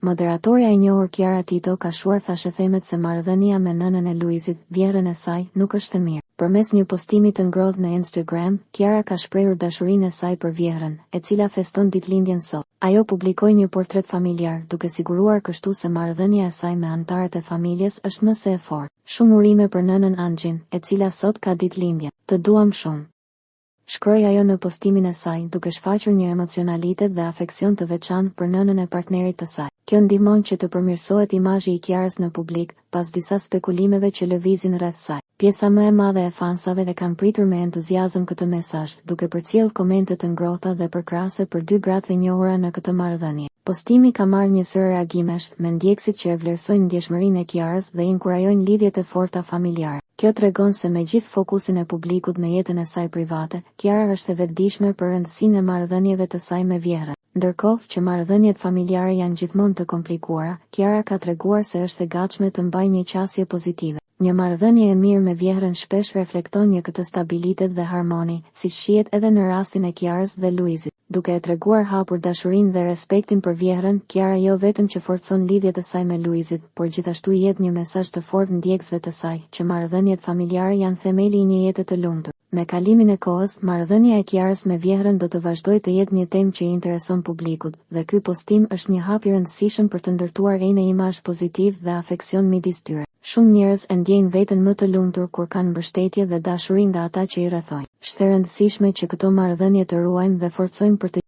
Moderatorja e njohur Kiara Tito ka shuar thashethemet se marrëdhënia me nënën e Luizit, vjerën e saj, nuk është e mirë. Përmes një postimi të ngrohtë në Instagram, Kiara ka shprehur dashurinë e saj për vjerën, e cila feston ditëlindjen sot. Ajo publikoi një portret familjar, duke siguruar kështu se marrëdhënia e saj me anëtarët e familjes është më së fortë. Shumë urime për nënën Anxhin, e cila sot ka ditëlindje. Të duam shumë. Shkroi ajo në postimin e saj, duke shfaqur një emocionalitet dhe afeksion të veçantë për nënën e partnerit të saj. Kjo ndihmon që të përmirësohet imazhi i Kiarës në publik, pas disa spekulimeve që lëvizin rreth saj. Pjesa më e madhe e fansave dhe kanë pritur me entuziazëm këtë mesazh, duke përcjellë komente të ngrohta dhe përkrahase për dy gratë e njohura në këtë marrëdhënie. Postimi ka marrë një sër reagimesh, me ndjekësit që e vlerësojnë ndjeshmërinë e Kiarës dhe inkurajojnë lidhjet e forta familjare. Kjo tregon se me gjithë fokusin e publikut në jetën e saj private, Kiara është e vetëdijshme për rëndësinë e marrëdhënieve të saj me vjerën. Ndërkohë që marrëdhëniet familjare janë gjithmonë të komplikuara, Kiara ka treguar se është e gatshme të mbajë një qasje pozitive. Një marrëdhënie e mirë me vjerën shpesh reflekton një këtë stabilitet dhe harmoni, siç shihet edhe në rastin e Kiarës dhe Luizit. Duke e treguar hapur dashurinë dhe respektin për vjerën, Kiara jo vetëm që forcon lidhjet e saj me Luizit, por gjithashtu i jep një mesazh të fortë ndjekësve të saj, që marrëdhëniet familjare janë themeli i një jete të lumtur. Me kalimin e kohës, marrëdhënia e Kiarës me vjerën do të vazhdojë të jetë një temë që i intereson publikut, dhe ky postim është një hap i rëndësishëm për të ndërtuar një imazh pozitiv dhe afeksion midis tyre. Shumë njerëz e ndjejnë veten më të lumtur kur kanë mbështetje dhe dashuri nga ata që i rrethojnë. Është e rëndësishme që këto marrëdhënie të ruajmë dhe forcojmë për të